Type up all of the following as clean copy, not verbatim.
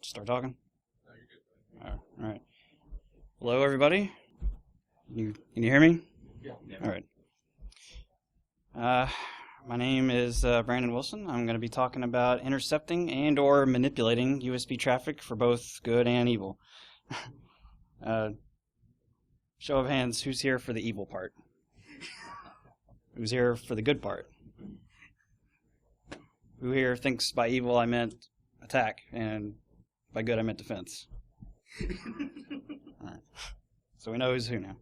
Start talking? All right. Hello, everybody. Can you hear me? Yeah. All right. My name is Brandon Wilson. I'm going to be talking about intercepting and or manipulating USB traffic for both good and evil. Show of hands, who's here for the evil part? Who's here for the good part? Who here thinks by evil I meant attack, and by good I meant defense? All right. So we know who's who now.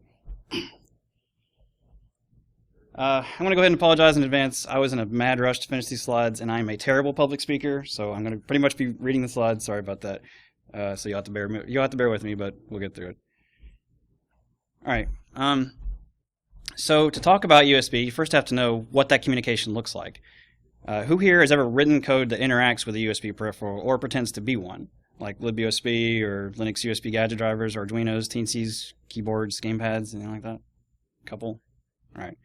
I'm going to go ahead and apologize in advance. I was in a mad rush to finish these slides, and I'm a terrible public speaker, so I'm going to pretty much be reading the slides. Sorry about that. So you'll have to bear with me, but we'll get through it. All right. So to talk about USB, you first have to know what that communication looks like. Who here has ever written code that interacts with a USB peripheral or pretends to be one, like libUSB or Linux USB gadget drivers, Arduinos, TNCs, keyboards, gamepads, anything like that? A couple? All right.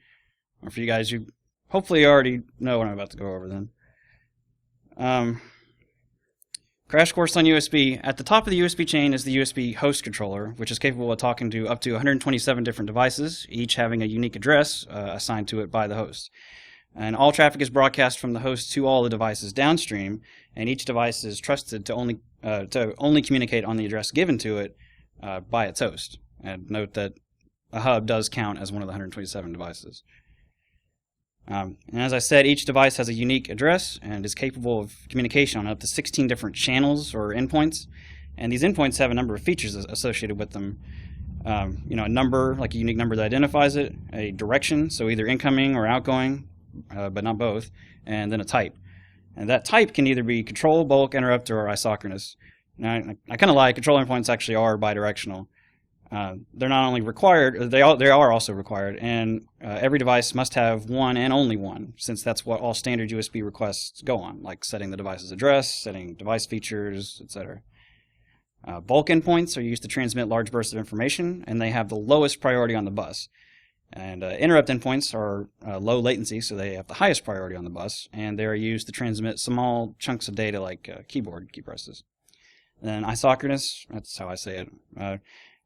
Or for you guys, you hopefully already know what I'm about to go over then. Crash course on USB. At the top of the USB chain is the USB host controller, which is capable of talking to up to 127 different devices, each having a unique address assigned to it by the host. And all traffic is broadcast from the host to all the devices downstream, and each device is trusted to only communicate on the address given to it by its host. And note that a hub does count as one of the 127 devices. And as I said, each device has a unique address and is capable of communication on up to 16 different channels or endpoints. And these endpoints have a number of features associated with them. A number, like a unique number that identifies it, a direction, so either incoming or outgoing, but not both, and then a type. And that type can either be control, bulk, interrupt, or isochronous. Now, I kind of lie, control endpoints actually are bidirectional. They're not only required, they are also required, and every device must have one and only one, since that's what all standard USB requests go on, like setting the device's address, setting device features, etc. Bulk endpoints are used to transmit large bursts of information, and they have the lowest priority on the bus. And interrupt endpoints are low latency, so they have the highest priority on the bus, and they are used to transmit small chunks of data like keyboard key presses. And isochronous, that's how I say it.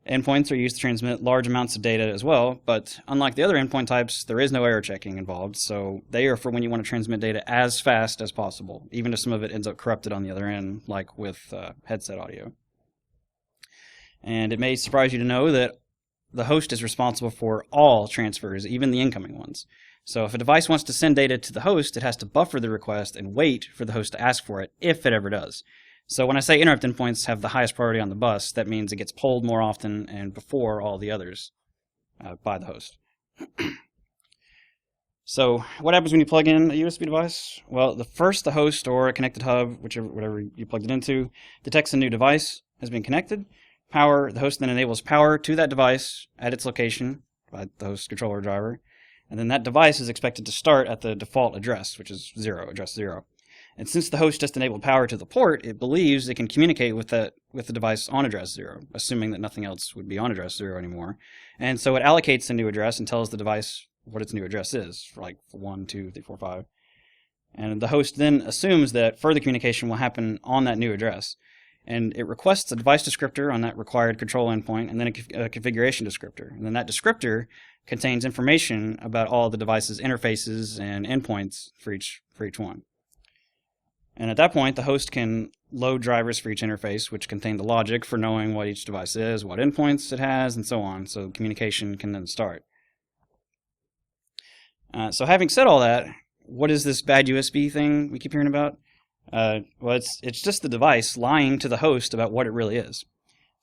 Endpoints are used to transmit large amounts of data as well, but unlike the other endpoint types, there is no error checking involved, so they are for when you want to transmit data as fast as possible, even if some of it ends up corrupted on the other end, like with headset audio. And it may surprise you to know that the host is responsible for all transfers, even the incoming ones. So if a device wants to send data to the host, it has to buffer the request and wait for the host to ask for it, if it ever does. So when I say interrupt endpoints have the highest priority on the bus, that means it gets polled more often and before all the others by the host. So what happens when you plug in a USB device? Well, the host or a connected hub, whatever you plugged it into, detects a new device has been connected. The host then enables power to that device at its location by the host controller driver, and then that device is expected to start at the default address, which is address 0. And since the host just enabled power to the port, it believes it can communicate with the device on address 0, assuming that nothing else would be on address 0 anymore. And so it allocates a new address and tells the device what its new address is, for like 1, 2, 3, 4, 5. And the host then assumes that further communication will happen on that new address. And it requests a device descriptor on that required control endpoint, and then a configuration descriptor. And then that descriptor contains information about all the device's interfaces and endpoints for each one. And at that point, the host can load drivers for each interface, which contain the logic for knowing what each device is, what endpoints it has, and so on, so communication can then start. So having said all that, what is this bad USB thing we keep hearing about? Well, it's just the device lying to the host about what it really is.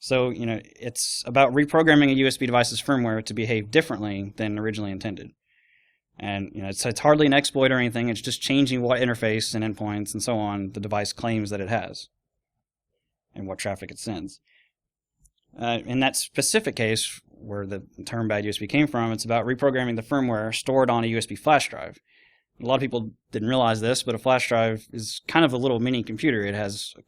So, it's about reprogramming a USB device's firmware to behave differently than originally intended. And, it's hardly an exploit or anything. It's just changing what interface and endpoints and so on the device claims that it has and what traffic it sends. In that specific case, where the term bad USB came from, it's about reprogramming the firmware stored on a USB flash drive. A lot of people didn't realize this, but a flash drive is kind of a little mini computer. It has, a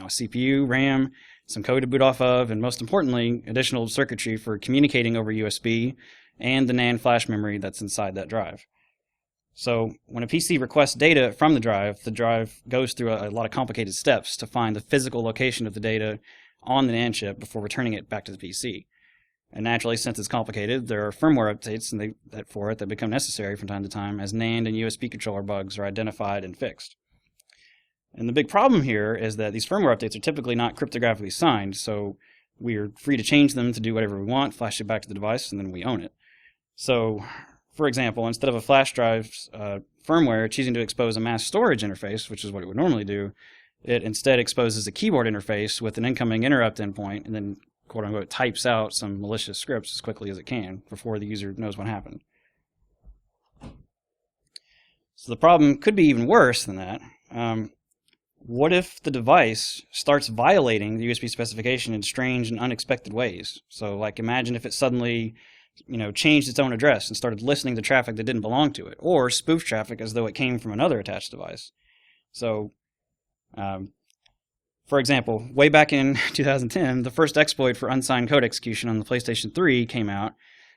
CPU, RAM, some code to boot off of, and most importantly, additional circuitry for communicating over USB and the NAND flash memory that's inside that drive. So when a PC requests data from the drive goes through a lot of complicated steps to find the physical location of the data on the NAND chip before returning it back to the PC. And naturally, since it's complicated, there are firmware updates for it that become necessary from time to time as NAND and USB controller bugs are identified and fixed. And the big problem here is that these firmware updates are typically not cryptographically signed, so we're free to change them to do whatever we want, flash it back to the device, and then we own it. So, for example, instead of a flash drive's firmware choosing to expose a mass storage interface, which is what it would normally do, it instead exposes a keyboard interface with an incoming interrupt endpoint and then quote-unquote types out some malicious scripts as quickly as it can before the user knows what happened. So the problem could be even worse than that. What if the device starts violating the USB specification in strange and unexpected ways? So like imagine if it suddenly changed its own address and started listening to traffic that didn't belong to it, or spoofed traffic as though it came from another attached device. So for example, way back in 2010, the first exploit for unsigned code execution on the PlayStation 3 came out,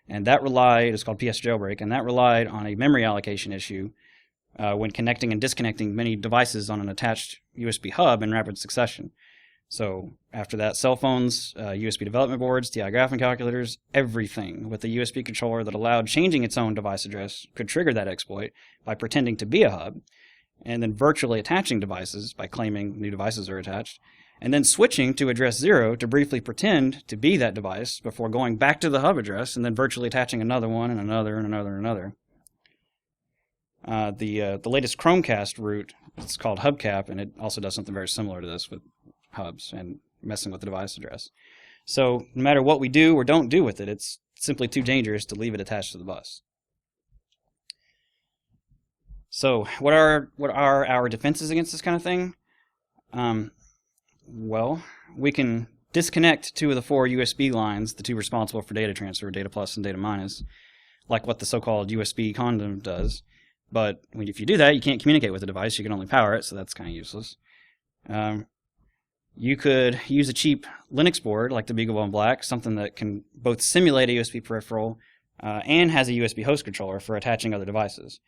and that it's called PS Jailbreak, and that relied on a memory allocation issue when connecting and disconnecting many devices on an attached USB hub in rapid succession. So after that, cell phones, USB development boards, TI graphing calculators, everything with a USB controller that allowed changing its own device address could trigger that exploit by pretending to be a hub, and then virtually attaching devices by claiming new devices are attached, and then switching to address 0 to briefly pretend to be that device before going back to the hub address and then virtually attaching another one and another and another and another. The latest Chromecast root, it's called Hubcap, and it also does something very similar to this with hubs and messing with the device address. So no matter what we do or don't do with it, it's simply too dangerous to leave it attached to the bus. So what are our defenses against this kind of thing? Well, we can disconnect 2 of the 4 USB lines, the 2 responsible for data transfer, data plus and data minus, like what the so-called USB condom does. But if you do that, you can't communicate with the device. You can only power it, so that's kind of useless. You could use a cheap Linux board like the BeagleBone Black, something that can both simulate a USB peripheral and has a USB host controller for attaching other devices.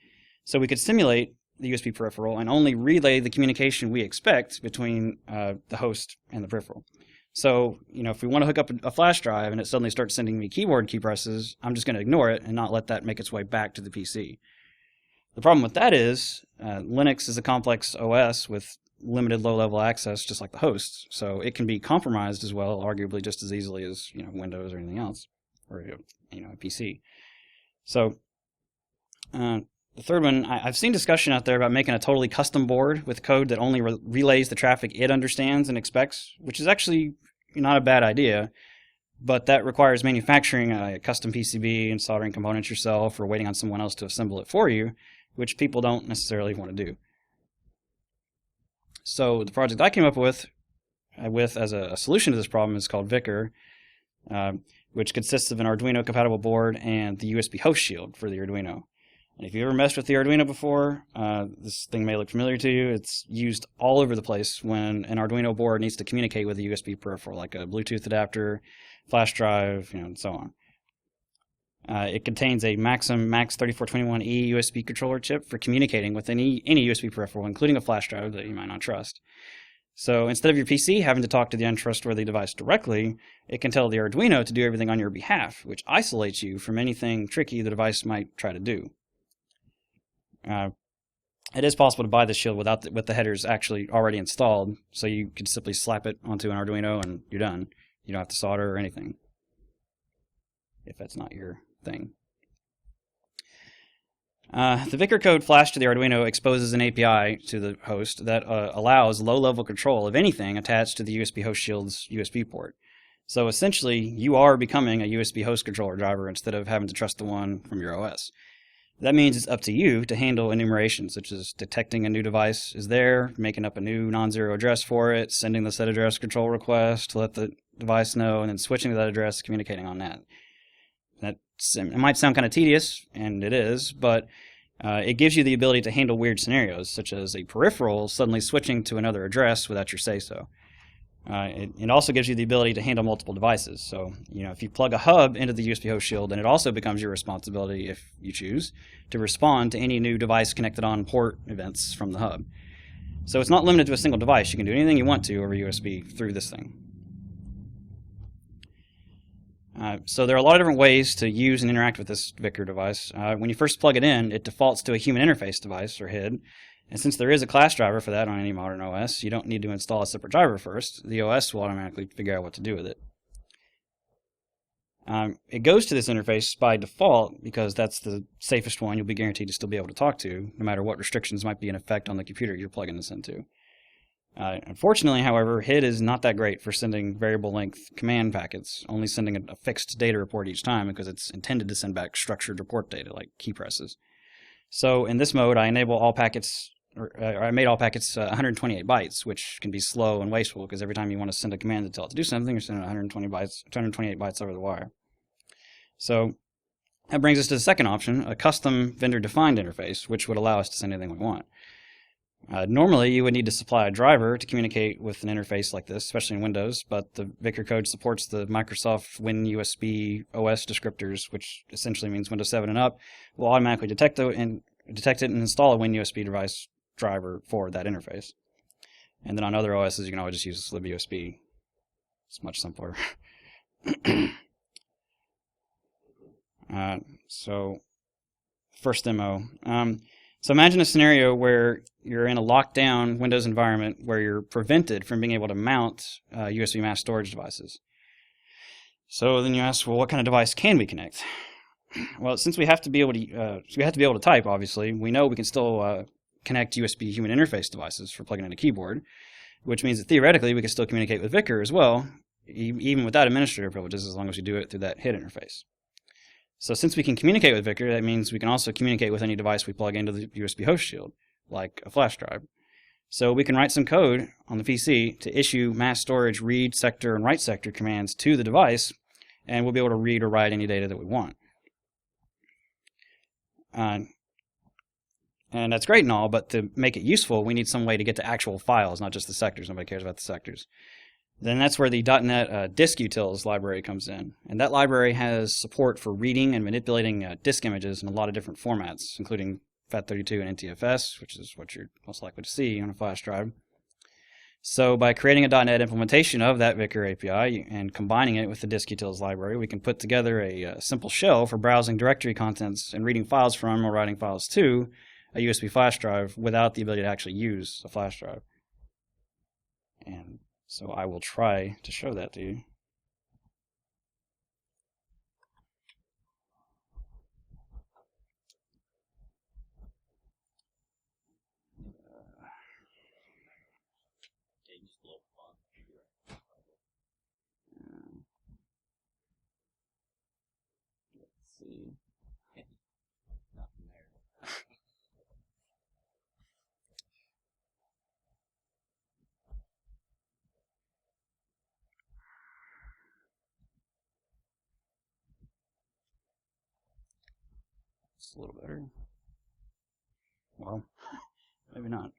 So we could simulate the USB peripheral and only relay the communication we expect between the host and the peripheral. So, if we want to hook up a flash drive and it suddenly starts sending me keyboard key presses, I'm just going to ignore it and not let that make its way back to the PC. The problem with that is Linux is a complex OS with limited low-level access, just like the hosts, so it can be compromised as well, arguably just as easily as Windows or anything else, or a PC. So the third one, I've seen discussion out there about making a totally custom board with code that only relays the traffic it understands and expects, which is actually not a bad idea, but that requires manufacturing a custom PCB and soldering components yourself or waiting on someone else to assemble it for you, which people don't necessarily want to do. So the project I came up with as a solution to this problem is called Vicar, which consists of an Arduino compatible board and the USB host shield for the Arduino. And if you ever messed with the Arduino before, this thing may look familiar to you. It's used all over the place when an Arduino board needs to communicate with a USB peripheral, like a Bluetooth adapter, flash drive, and so on. It contains a Maxim Max 3421E USB controller chip for communicating with any USB peripheral, including a flash drive that you might not trust. So instead of your PC having to talk to the untrustworthy device directly, it can tell the Arduino to do everything on your behalf, which isolates you from anything tricky the device might try to do. It is possible to buy this shield with the headers actually already installed, so you could simply slap it onto an Arduino and you're done. You don't have to solder or anything, if that's not your thing. The Vicar code flashed to the Arduino exposes an API to the host that allows low-level control of anything attached to the USB host shield's USB port. So essentially, you are becoming a USB host controller driver instead of having to trust the one from your OS. That means it's up to you to handle enumeration, such as detecting a new device is there, making up a new non-zero address for it, sending the set address control request to let the device know, and then switching to that address, communicating on that. It might sound kind of tedious, and it is, but it gives you the ability to handle weird scenarios, such as a peripheral suddenly switching to another address without your say-so. It also gives you the ability to handle multiple devices. So, if you plug a hub into the USB host shield, then it also becomes your responsibility, if you choose, to respond to any new device connected on port events from the hub. So it's not limited to a single device. You can do anything you want to over USB through this thing. So there are a lot of different ways to use and interact with this Vicar device. When you first plug it in, it defaults to a human interface device, or HID. And since there is a class driver for that on any modern OS, you don't need to install a separate driver first. The OS will automatically figure out what to do with it. It goes to this interface by default because that's the safest one you'll be guaranteed to still be able to talk to, no matter what restrictions might be in effect on the computer you're plugging this into. Unfortunately, however, HID is not that great for sending variable length command packets, only sending a fixed data report each time because it's intended to send back structured report data like key presses. So in this mode, I enable all packets, I made all packets 128 bytes, which can be slow and wasteful because every time you want to send a command to tell it to do something, you're sending 128 bytes over the wire. So that brings us to the second option, a custom vendor-defined interface, which would allow us to send anything we want. Normally, you would need to supply a driver to communicate with an interface like this, especially in Windows, but the Vicar code supports the Microsoft WinUSB OS descriptors, which essentially means Windows 7 and up, will automatically detect it and install a WinUSB device driver for that interface. And then on other OSs, you can always just use libUSB. It's much simpler. So, first demo. So imagine a scenario where you're in a locked-down Windows environment where you're prevented from being able to mount USB mass storage devices. So then you ask, well, what kind of device can we connect? Well, since we have to be able to, type, obviously, we know we can still connect USB human interface devices for plugging in a keyboard, which means that theoretically we can still communicate with Vicar as well, even without administrator privileges, as long as we do it through that HID interface. So since we can communicate with Vicar, that means we can also communicate with any device we plug into the USB host shield, like a flash drive. So we can write some code on the PC to issue mass storage read sector and write sector commands to the device, and we'll be able to read or write any data that we want. And that's great and all, but to make it useful, we need some way to get to actual files, not just the sectors. Nobody cares about the sectors. Then that's where the .NET disk utils library comes in. And that library has support for reading and manipulating disk images in a lot of different formats, including FAT32 and NTFS, which is what you're most likely to see on a flash drive. So by creating a .NET implementation of that Vicar API and combining it with the disk utils library, we can put together a simple shell for browsing directory contents and reading files from or writing files to a USB flash drive without the ability to actually use a flash drive. And so I will try to show that to you. Let's see. Nothing there. It's a little better. Well, maybe not.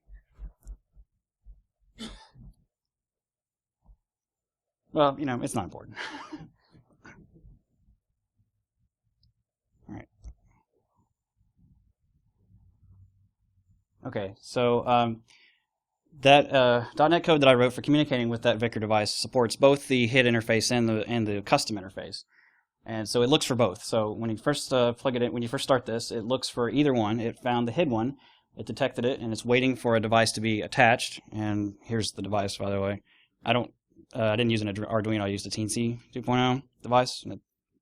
Well, it's not important. All right. Okay, so that .NET code that I wrote for communicating with that Vicar device supports both the HID interface and the custom interface. And so it looks for both. So when you first plug it in, when you first start this, it looks for either one. It found the HID one, it detected it, and it's waiting for a device to be attached. And here's the device, by the way. I didn't use an Arduino. I used a Teensy 2.0 device, a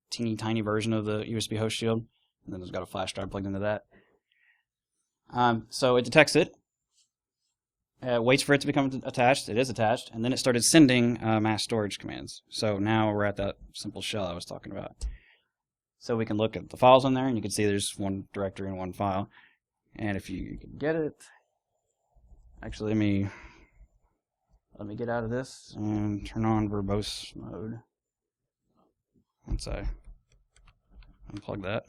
teeny tiny version of the USB host shield. And then it's got a flash drive plugged into that. So it detects it, waits for it to become attached. It is attached, and then it started sending mass storage commands. So now we're at that simple shell I was talking about. So we can look at the files on there, and you can see there's one directory and one file. And if you can get it, actually let me get out of this and turn on verbose mode. Once I unplug that.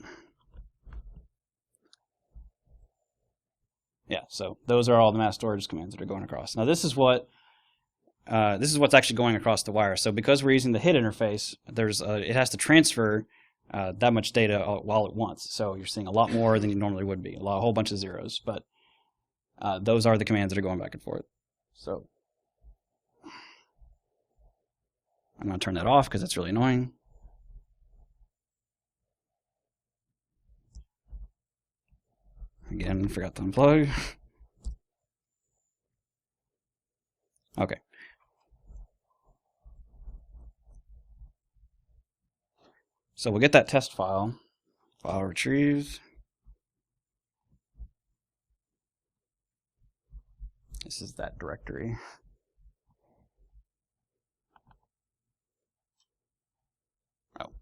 Yeah, so those are all the mass storage commands that are going across. Now this is what this is what's actually going across the wire. So because we're using the HID interface, it has to transfer that much data all at once. So you're seeing a lot more than you normally would be, a whole bunch of zeros. But those are the commands that are going back and forth. So I'm going to turn that off because it's really annoying. Again, forgot to unplug. Okay. So we'll get that test file. File retrieved. This is that directory. Oh.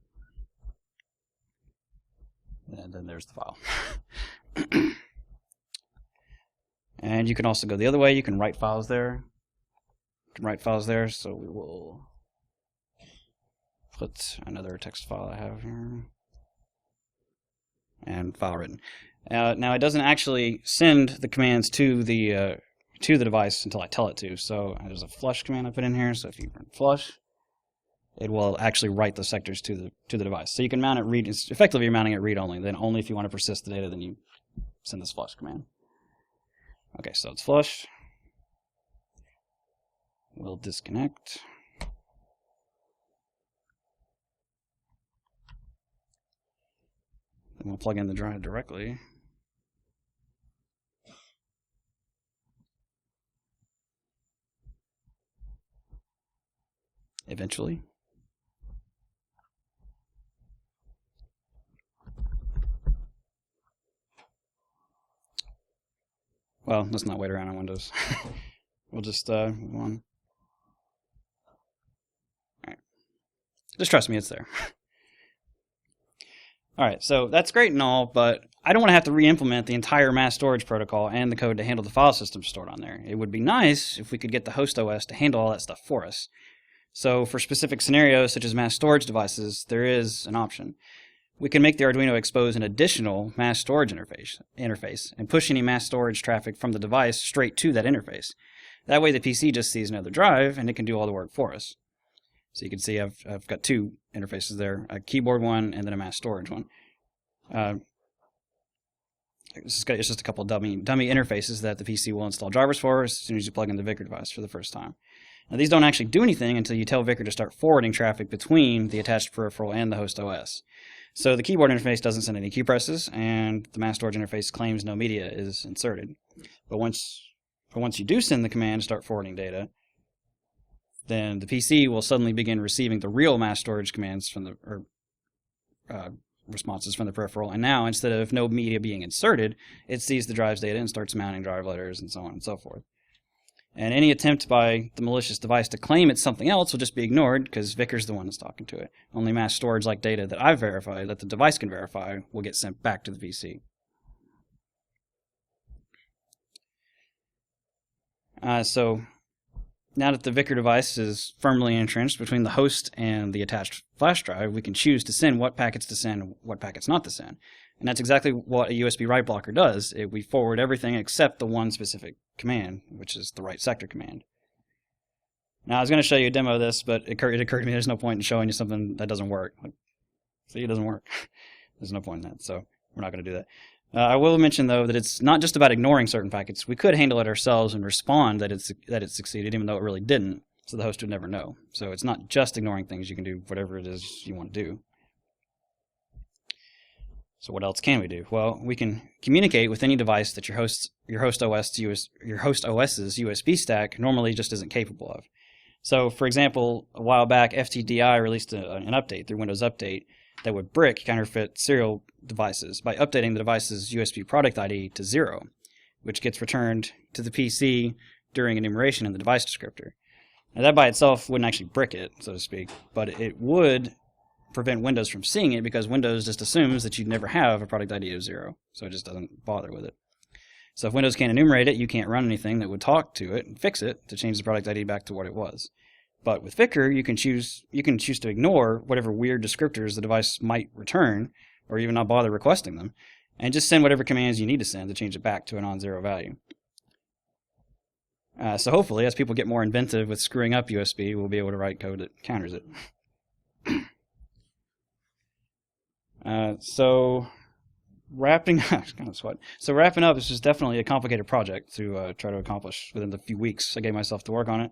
And then there's the file. And you can also go the other way. You can write files there. So we will put another text file I have here. And file written. Now it doesn't actually send the commands to the device until I tell it to. So there's a flush command I put in here. So if you run flush, it will actually write the sectors to the device. So you can mount it read. Effectively, you're mounting it read only. Then only if you want to persist the data, then you send this flush command. Okay, so it's flush. We'll disconnect. Then we'll plug in the drive directly. Eventually. Well, let's not wait around on Windows. We'll just move on. Alright. Just trust me, it's there. Alright, so that's great and all, but I don't want to have to re-implement the entire mass storage protocol and the code to handle the file system stored on there. It would be nice if we could get the host OS to handle all that stuff for us. So for specific scenarios such as mass storage devices, there is an option. We can make the Arduino expose an additional mass storage interface and push any mass storage traffic from the device straight to that interface. That way the PC just sees another drive and it can do all the work for us. So you can see I've got two interfaces there, a keyboard one and then a mass storage one. It's just a couple dummy interfaces that the PC will install drivers for as soon as you plug in the Vicar device for the first time. Now these don't actually do anything until you tell Vicar to start forwarding traffic between the attached peripheral and the host OS. So the keyboard interface doesn't send any key presses, and the mass storage interface claims no media is inserted. But once you do send the command to start forwarding data, then the PC will suddenly begin receiving the real mass storage commands from the responses from the peripheral. And now, instead of no media being inserted, it sees the drive's data and starts mounting drive letters and so on and so forth. And any attempt by the malicious device to claim it's something else will just be ignored because Vicar's the one that's talking to it. Only mass storage like data that I've verified, that the device can verify, will get sent back to the PC. So now that the Vicar device is firmly entrenched between the host and the attached flash drive, we can choose to send what packets to send and what packets not to send. And that's exactly what a USB write blocker does. We forward everything except the one specific command, which is the write sector command. Now, I was going to show you a demo of this, but it occurred to me there's no point in showing you something that doesn't work. See, it doesn't work. There's no point in that, so we're not going to do that. I will mention, though, that it's not just about ignoring certain packets. We could handle it ourselves and respond that it succeeded, even though it really didn't, so the host would never know. So it's not just ignoring things. You can do whatever it is you want to do. So what else can we do? Well, we can communicate with any device that your host OS's USB stack normally just isn't capable of. So, for example, a while back, FTDI released an update through Windows Update that would brick counterfeit serial devices by updating the device's USB product ID to 0, which gets returned to the PC during enumeration in the device descriptor. Now, that by itself wouldn't actually brick it, so to speak, but it would prevent Windows from seeing it because Windows just assumes that you'd never have a product ID of 0, so it just doesn't bother with it. So if Windows can't enumerate it, you can't run anything that would talk to it and fix it to change the product ID back to what it was. But with Vicar, you can choose to ignore whatever weird descriptors the device might return, or even not bother requesting them, and just send whatever commands you need to send to change it back to a non-zero value. So hopefully, as people get more inventive with screwing up USB, we'll be able to write code that counters it. So wrapping kind of sweat. So wrapping up, this is definitely a complicated project to try to accomplish within the few weeks I gave myself to work on it.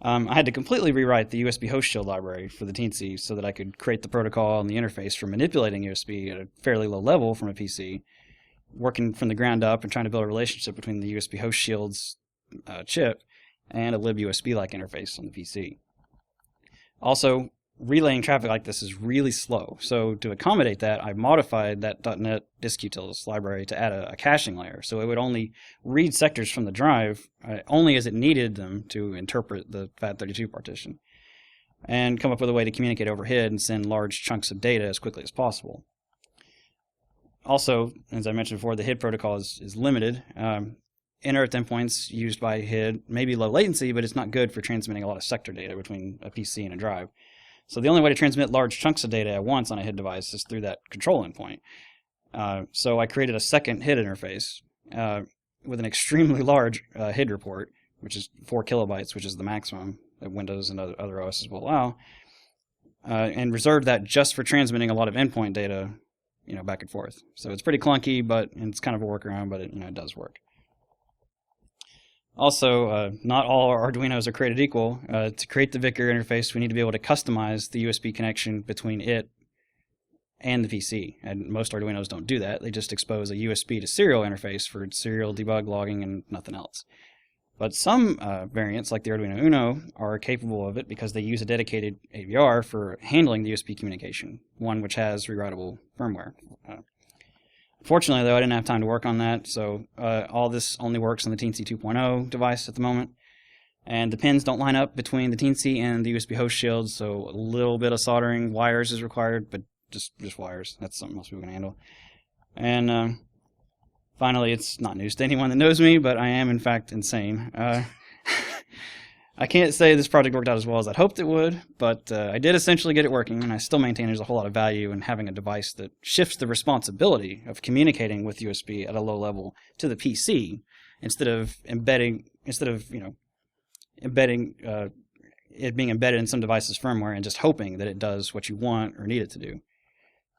I had to completely rewrite the USB host shield library for the teensy so that I could create the protocol and the interface for manipulating USB at a fairly low level from a PC, working from the ground up and trying to build a relationship between the USB host shield's chip and a libUSB-like interface on the PC. Also, relaying traffic like this is really slow, so to accommodate that, I modified that .NET diskutils library to add a caching layer, so it would only read sectors from the drive only as it needed them to interpret the FAT32 partition, and come up with a way to communicate overhead and send large chunks of data as quickly as possible. Also, as I mentioned before, the HID protocol is limited. Inert endpoints used by HID may be low latency, but it's not good for transmitting a lot of sector data between a PC and a drive. So the only way to transmit large chunks of data at once on a HID device is through that control endpoint. So I created a second HID interface with an extremely large HID report, which is 4 kilobytes, which is the maximum that Windows and other OSs will allow, and reserved that just for transmitting a lot of endpoint data, back and forth. So it's pretty clunky, but it's kind of a workaround, but it does work. Also, not all our Arduinos are created equal. To create the Vicar interface, we need to be able to customize the USB connection between it and the PC. And most Arduinos don't do that. They just expose a USB to serial interface for serial debug logging and nothing else. But some variants, like the Arduino Uno, are capable of it because they use a dedicated AVR for handling the USB communication, one which has rewritable firmware. Fortunately, though, I didn't have time to work on that, so all this only works on the Teensy 2.0 device at the moment. And the pins don't line up between the Teensy and the USB host shield, so a little bit of soldering wires is required, but just wires. That's something most people can handle. And finally, it's not news to anyone that knows me, but I am, in fact, insane. I can't say this project worked out as well as I'd hoped it would, but I did essentially get it working, and I still maintain there's a whole lot of value in having a device that shifts the responsibility of communicating with USB at a low level to the PC instead of embedding it being embedded in some device's firmware and just hoping that it does what you want or need it to do.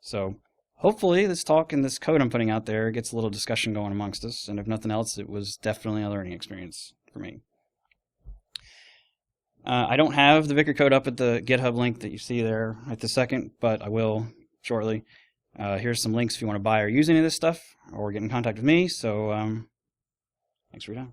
So hopefully this talk and this code I'm putting out there gets a little discussion going amongst us, and if nothing else, it was definitely a learning experience for me. I don't have the Vicar code up at the GitHub link that you see there at the second, but I will shortly. Here's some links if you want to buy or use any of this stuff or get in contact with me. So thanks for your time.